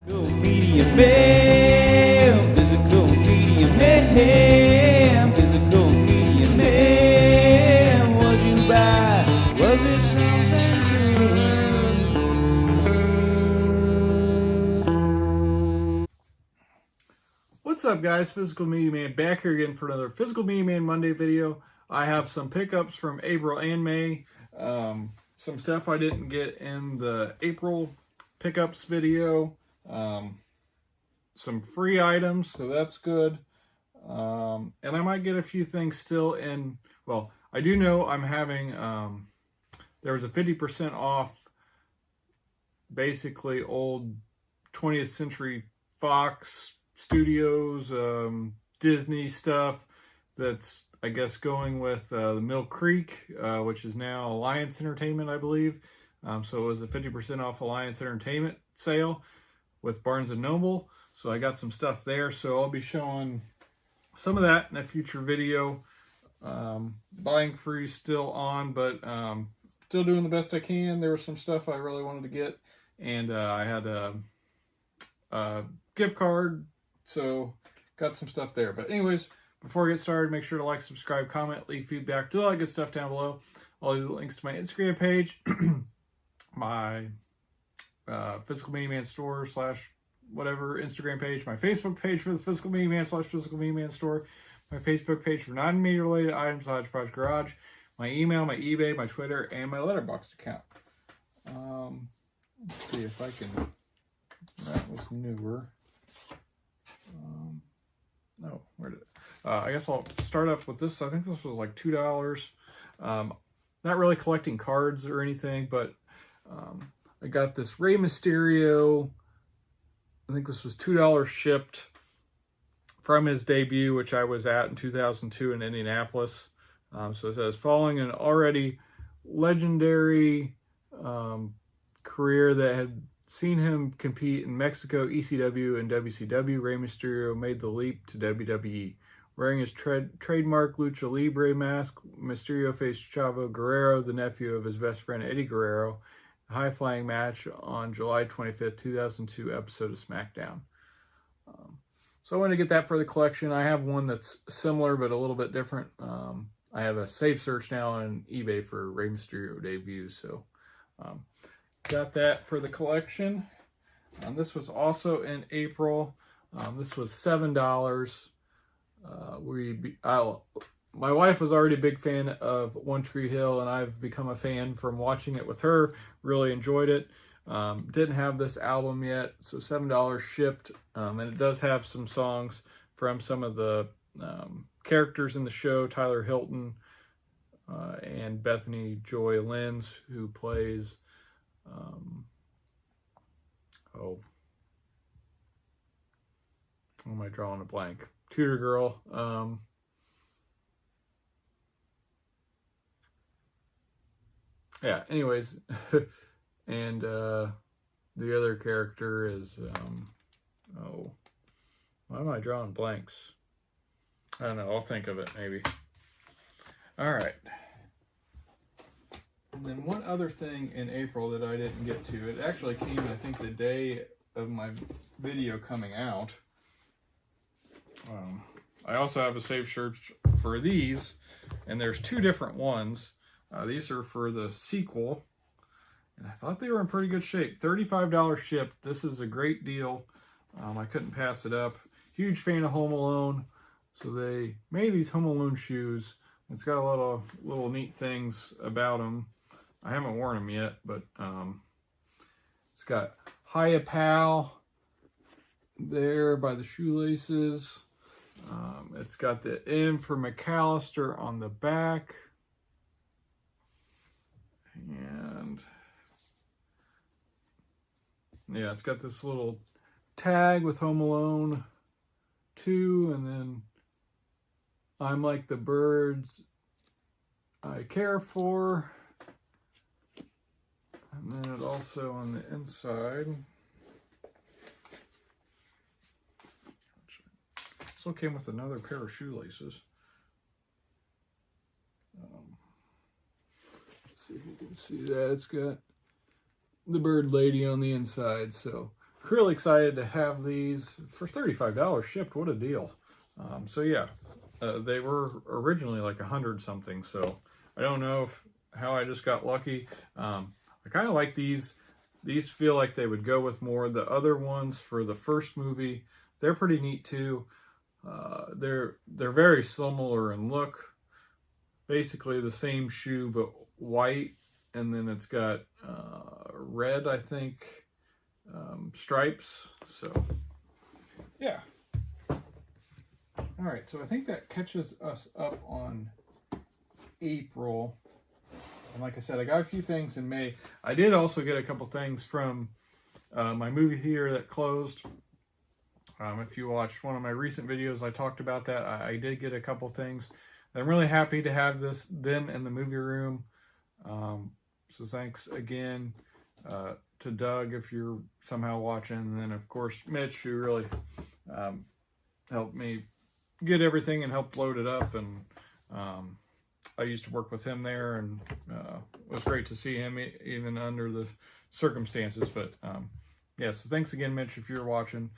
Physical medium man, physical medium man, physical medium man. What'd you buy? Was it something good? What's up, guys? Physical Media Man back here again for another Physical Media Man Monday video. I have some pickups from April and May. Some stuff I didn't get in the April pickups video. Some free items, so that's good. And I might get a few things still in, well, I do know I'm having, there was a 50% off, basically old 20th Century Fox Studios, Disney stuff that's, I guess, going with the Mill Creek, which is now Alliance Entertainment, I believe. So it was a 50% off Alliance Entertainment sale with Barnes & Noble. So I got some stuff there. So I'll be showing some of that in a future video. Buying free still on, but still doing the best I can. There was some stuff I really wanted to get. And I had a gift card. So got some stuff there. But anyways, before I get started, make sure to like, subscribe, comment, leave feedback, do all that good stuff down below. I'll leave the links to my Instagram page, my Physical Media Man store / whatever Instagram page, my Facebook page for the Physical Media Man / Physical Media Man store, my Facebook page for non-media related items / Project Garage, my email, my eBay, my Twitter, and my Letterboxd account. Let's see if I can, that was newer. No, where did it? I guess I'll start up with this. I think this was like $2. Not really collecting cards or anything, but I got this Rey Mysterio. I think this was $2 shipped from his debut, which I was at in 2002 in Indianapolis. So it says, following an already legendary career that had seen him compete in Mexico, ECW, and WCW, Rey Mysterio made the leap to WWE. Wearing his trademark Lucha Libre mask, Mysterio faced Chavo Guerrero, the nephew of his best friend Eddie Guerrero, a high-flying match on July 25th, 2002 episode of SmackDown. So I wanted to get that for the collection. I have one that's similar but a little bit different. I have a safe search now on eBay for Rey Mysterio debuts, so got that for the collection. This was also in April. This was $7. My wife was already a big fan of One Tree Hill, and I've become a fan from watching it with her. Really enjoyed it. Didn't have this album yet, so $7 shipped. And it does have some songs from some of the characters in the show, Tyler Hilton and Bethany Joy Lenz, who plays oh am I drawing a blank? Tudor Girl. Yeah, anyways. And the other character is oh, why am I drawing blanks? I don't know, I'll think of it maybe. All right. And then one other thing in April that I didn't get to, it actually came, I think, the day of my video coming out. I also have a safe search for these, and there's two different ones. These are for the sequel, and I thought they were in pretty good shape. $35 shipped. This is a great deal. I couldn't pass it up. Huge fan of Home Alone, so they made these Home Alone shoes. It's got a lot of little neat things about them. I haven't worn them yet, but it's got Hiya Pal there by the shoelaces. It's got the M for McAllister on the back. And yeah, it's got this little tag with Home Alone 2, and then I'm like the birds I care for. And then it also on the inside, still came with another pair of shoelaces. Let's see if you can see that. It's got the bird lady on the inside. So really excited to have these for $35 shipped. What a deal. So yeah, they were originally like 100 something. So I don't know how I just got lucky. I kind of like these. These feel like they would go with more. The other ones for the first movie, they're pretty neat too. They're very similar in look. Basically the same shoe, but white. And then it's got red, I think, stripes. So, yeah. All right, so I think that catches us up on April. And like I said, I got a few things in May. I did also get a couple things from my movie theater that closed. If you watched one of my recent videos, I talked about that. I did get a couple things. I'm really happy to have them in the movie room. So thanks again to Doug if you're somehow watching. And then, of course, Mitch, who really helped me get everything and helped load it up. And I used to work with him there, and it was great to see him even under the circumstances. But yeah, so thanks again, Mitch, if you're watching.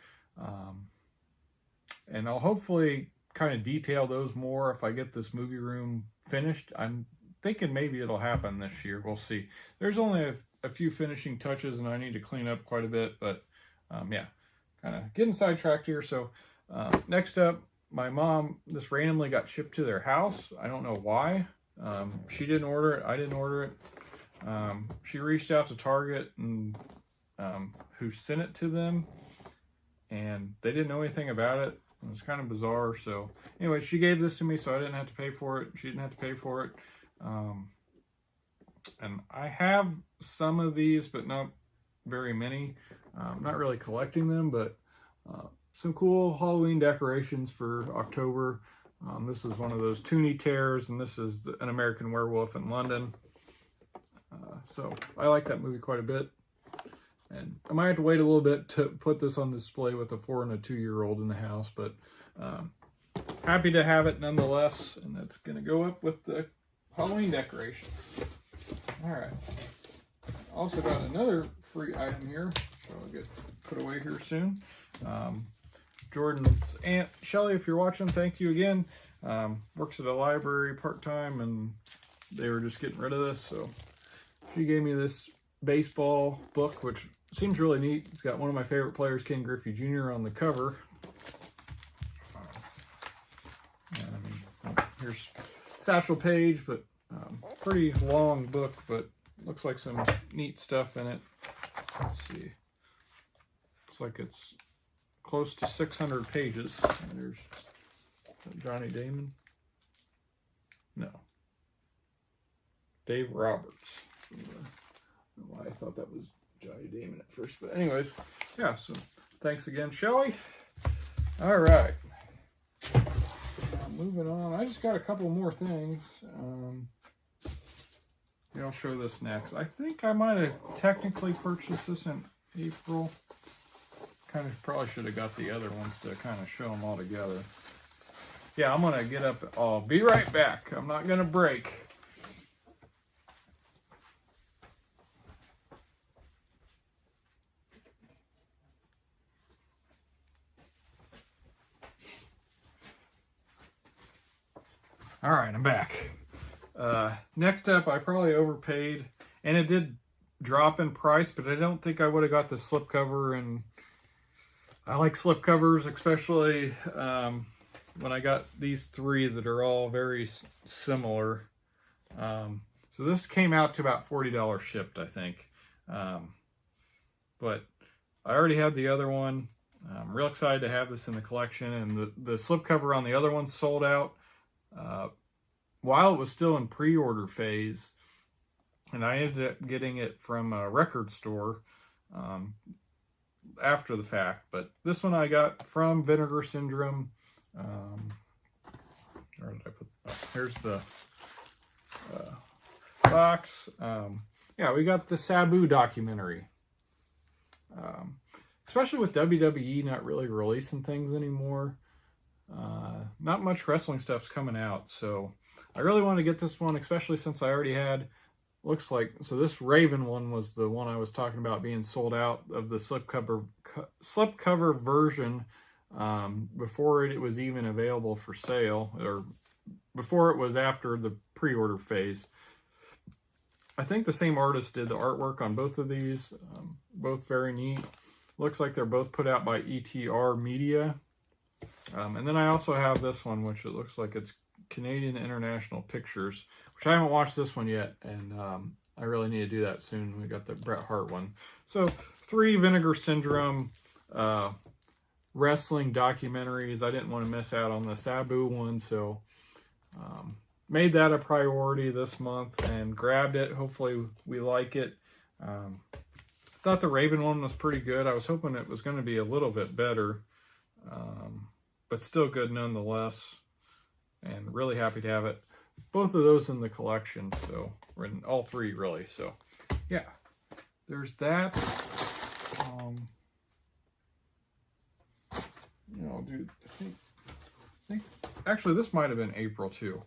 And I'll hopefully kind of detail those more if I get this movie room finished. I'm thinking maybe it'll happen this year. We'll see. There's only a few finishing touches, and I need to clean up quite a bit. But yeah, kind of getting sidetracked here. So next up, my mom, this randomly got shipped to their house. I don't know why. She didn't order it. I didn't order it. She reached out to Target and who sent it to them, and they didn't know anything about it. It was kind of bizarre. So anyway, she gave this to me, so I didn't have to pay for it. She didn't have to pay for it. And I have some of these, but not very many. I'm not really collecting them, but some cool Halloween decorations for October. This is one of those Toonie Tears, and this is an American Werewolf in London. So I like that movie quite a bit. And I might have to wait a little bit to put this on display with a 4 and a 2-year-old in the house, but happy to have it nonetheless. And that's going to go up with the Halloween decorations. All right. Also got another free item here, so I'll get put away here soon. Jordan's aunt, Shelly, if you're watching, thank you again. Works at a library part-time, and they were just getting rid of this, so she gave me this baseball book, which seems really neat. It's got one of my favorite players, Ken Griffey Jr., on the cover. Here's Satchel Paige, but pretty long book, but looks like some neat stuff in it. Let's see. Looks like it's close to 600 pages. And there's Johnny Damon. No. Dave Roberts. I don't know why I thought that was Johnny Damon at first. But anyways, yeah, so thanks again, Shelly. All right. Moving on. I just got a couple more things. Yeah, I'll show this next. I think I might have technically purchased this in April. Kind of probably should have got the other ones to kind of show them all together. Yeah, I'm going to get up. I'll be right back. I'm not going to break. All right, I'm back. Next up, I probably overpaid, and it did drop in price, but I don't think I would have got the slipcover, and I like slipcovers, especially when I got these three that are all very similar. So this came out to about $40 shipped, I think. But I already had the other one. I'm real excited to have this in the collection, and the slipcover on the other one sold out while it was still in pre-order phase, and I ended up getting it from a record store after the fact. But this one I got from Vinegar Syndrome. Where did I put? Oh, here's the box. Yeah, we got the Sabu documentary. Especially with WWE not really releasing things anymore. Not much wrestling stuff's coming out, so I really want to get this one, especially since I already had looks like, so this Raven one was the one I was talking about being sold out of the slipcover version before it was even available for sale, or before it was after the pre-order phase. I think the same artist did the artwork on both of these, both very neat. Looks like they're both put out by ETR Media. And then I also have this one, which it looks like it's Canadian International Pictures, which I haven't watched this one yet, and I really need to do that soon. We got the Bret Hart one. So 3 Vinegar Syndrome wrestling documentaries. I didn't want to miss out on the Sabu one, so made that a priority this month and grabbed it. Hopefully we like it. Thought the Raven one was pretty good. I was hoping it was going to be a little bit better, but still good nonetheless, and really happy to have it. Both of those in the collection, so we're in all 3 really. So yeah, there's that. You know, dude, I think actually this might have been April too.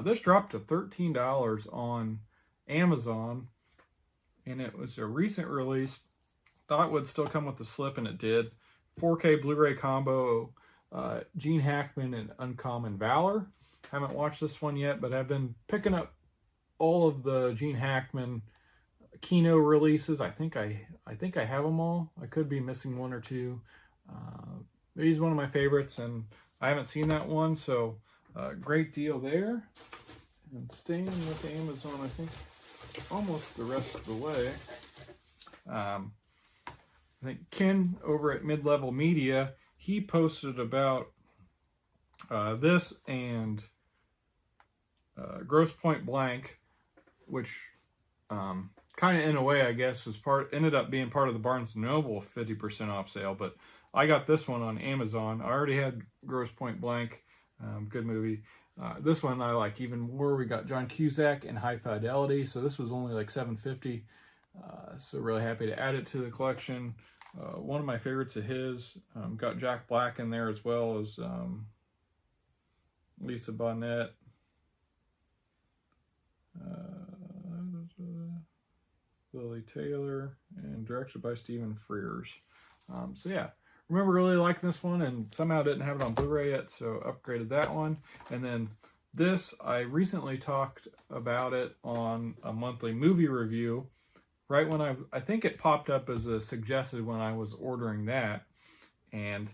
This dropped to $13 on Amazon, and it was a recent release. Thought it would still come with the slip, and it did. 4K Blu-ray combo, Gene Hackman and Uncommon Valor. Haven't watched this one yet, but I've been picking up all of the Gene Hackman Kino releases. I think I have them all. I could be missing 1 or 2. But he's one of my favorites, and I haven't seen that one, so great deal there. And staying with Amazon, I think almost the rest of the way. I think Ken over at Mid-Level Media, he posted about this and Grosse Pointe Blank, which kind of in a way, I guess, was ended up being part of the Barnes & Noble 50% off sale, but I got this one on Amazon. I already had Grosse Pointe Blank, good movie. This one I like even more. We got John Cusack and High Fidelity, so this was only like $7.50. So really happy to add it to the collection. One of my favorites of his. Got Jack Black in there as well as Lisa Bonet. Lily Taylor, and directed by Stephen Frears. So yeah, remember really liking this one, and somehow didn't have it on Blu-ray yet, so upgraded that one. And then this, I recently talked about it on a monthly movie review, right when I think it popped up as a suggested when I was ordering that, and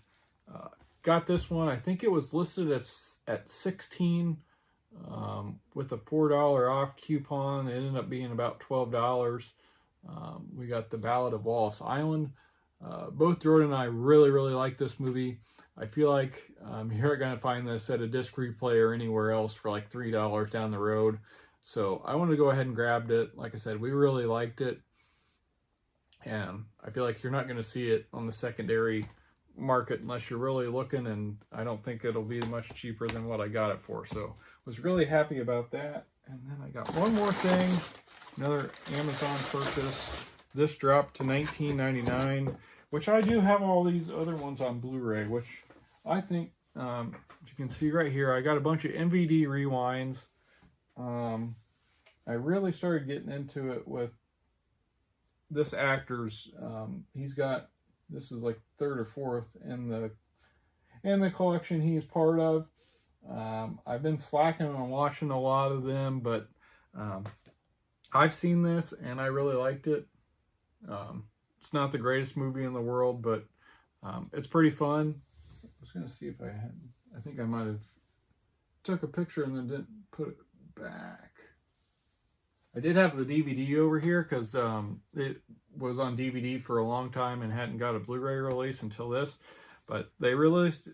got this one. I think it was listed at $16 with a $4 off coupon. It ended up being about $12. We got The Ballad of Wallace Island. Both Jordan and I really like this movie. I feel like you're not going to find this at a disc replay or anywhere else for like $3 down the road. So I wanted to go ahead and grabbed it. Like I said, we really liked it. And I feel like you're not going to see it on the secondary market unless you're really looking, and I don't think it'll be much cheaper than what I got it for. So was really happy about that. And then I got one more thing, another Amazon purchase. This dropped to $19.99, which I do have all these other ones on Blu-ray, which I think, as you can see right here, I got a bunch of MVD rewinds. I really started getting into it with this actor's, he's got, this is like 3rd or 4th in the collection he's part of. I've been slacking on watching a lot of them, but I've seen this and I really liked it. It's not the greatest movie in the world, but it's pretty fun. I was going to see if I think I might have took a picture and then didn't put it back. I did have the DVD over here because it was on DVD for a long time and hadn't got a Blu-ray release until this, but they released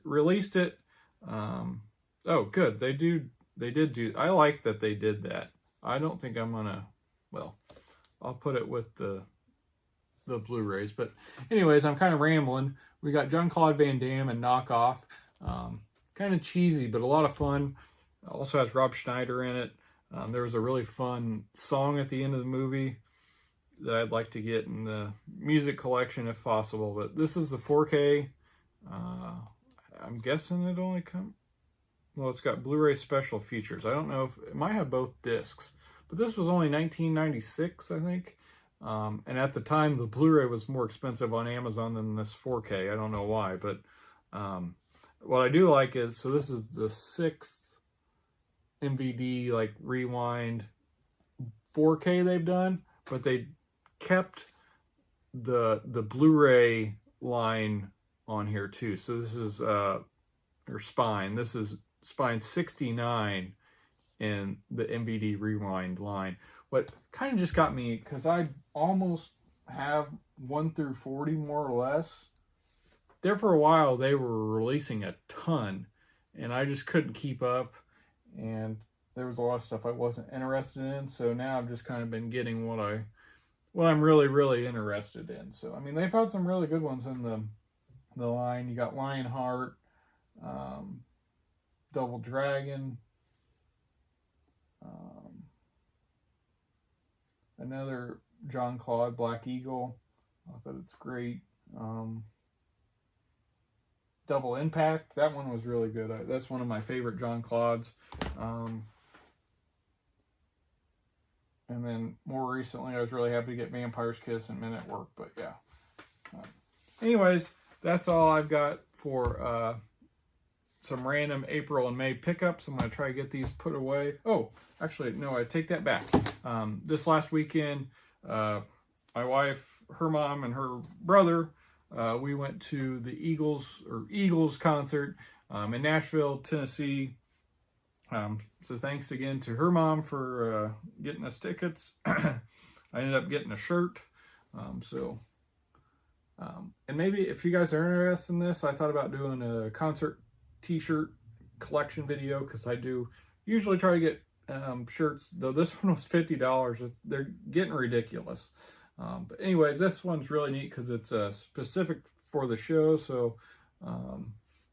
it. Oh, good. They did do. I like that they did that. I don't think I'm gonna. Well, I'll put it with the Blu-rays. But anyways, I'm kind of rambling. We got Jean-Claude Van Damme and Knockoff. Kind of cheesy, but a lot of fun. Also has Rob Schneider in it. There was a really fun song at the end of the movie that I'd like to get in the music collection if possible. But this is the 4K. I'm guessing it only well, it's got Blu-ray special features. I don't know if it might have both discs, but this was only $19.96, I think. And at the time, the Blu-ray was more expensive on Amazon than this 4K. I don't know why, but what I do like is, so this is the 6th MVD like rewind 4K they've done, but they kept the Blu-ray line on here too. So this is or spine. This is spine 69 in the MVD rewind line. What kind of just got me, because I almost have 1 through 40 more or less. There for a while they were releasing a ton, and I just couldn't keep up, and there was a lot of stuff I wasn't interested in. So now I've just kind of been getting what I'm really interested in. So I mean, they've had some really good ones in the line. You got Lionheart, Double Dragon, another John Claude, Black Eagle. I thought it's great. Double Impact, that one was really good. That's one of my favorite John Claudes. And then more recently, I was really happy to get Vampire's Kiss and Men at Work. But yeah. Anyways, that's all I've got for some random April and May pickups. I'm going to try to get these put away. Oh, actually, no, I take that back. This last weekend, my wife, her mom, and her brother, we went to the Eagles concert in Nashville, Tennessee. So thanks again to her mom for getting us tickets. I ended up getting a shirt. And maybe if you guys are interested in this, I thought about doing a concert t-shirt collection video, because I do usually try to get shirts, though this one was $50. They're getting ridiculous. But anyways, this one's really neat because it's specific for the show. So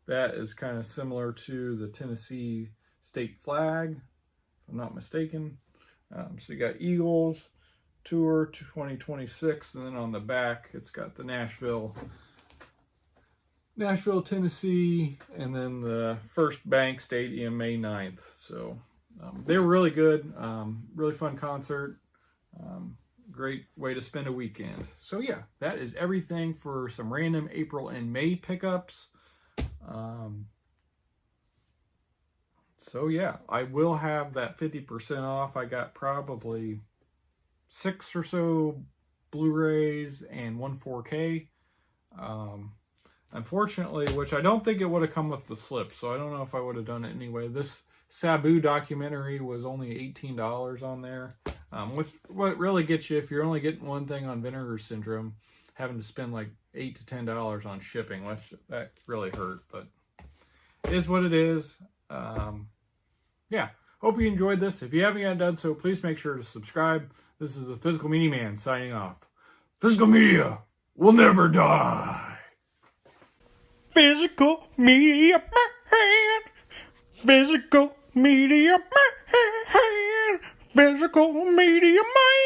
that is kind of similar to the Tennessee state flag, if I'm not mistaken. So you got Eagles Tour 2026, and then on the back it's got the Nashville, Tennessee, and then the First Bank Stadium May 9th. So they were really good, really fun concert, great way to spend a weekend. So yeah, that is everything for some random April and May pickups. So yeah, I will have that 50% off. I got probably 6 or so Blu-rays and 1 4K. Unfortunately, which I don't think it would have come with the slip, so I don't know if I would have done it anyway. This Sabu documentary was only $18 on there. What really gets you, if you're only getting one thing on Vinegar Syndrome, having to spend like $8 to $10 on shipping, that really hurt, but it is what it is. Yeah, hope you enjoyed this. If you haven't yet done so, please make sure to subscribe. This is the Physical Media Man signing off. Physical Media will never die. Physical Media Man. Physical Media Man. Physical Media Man.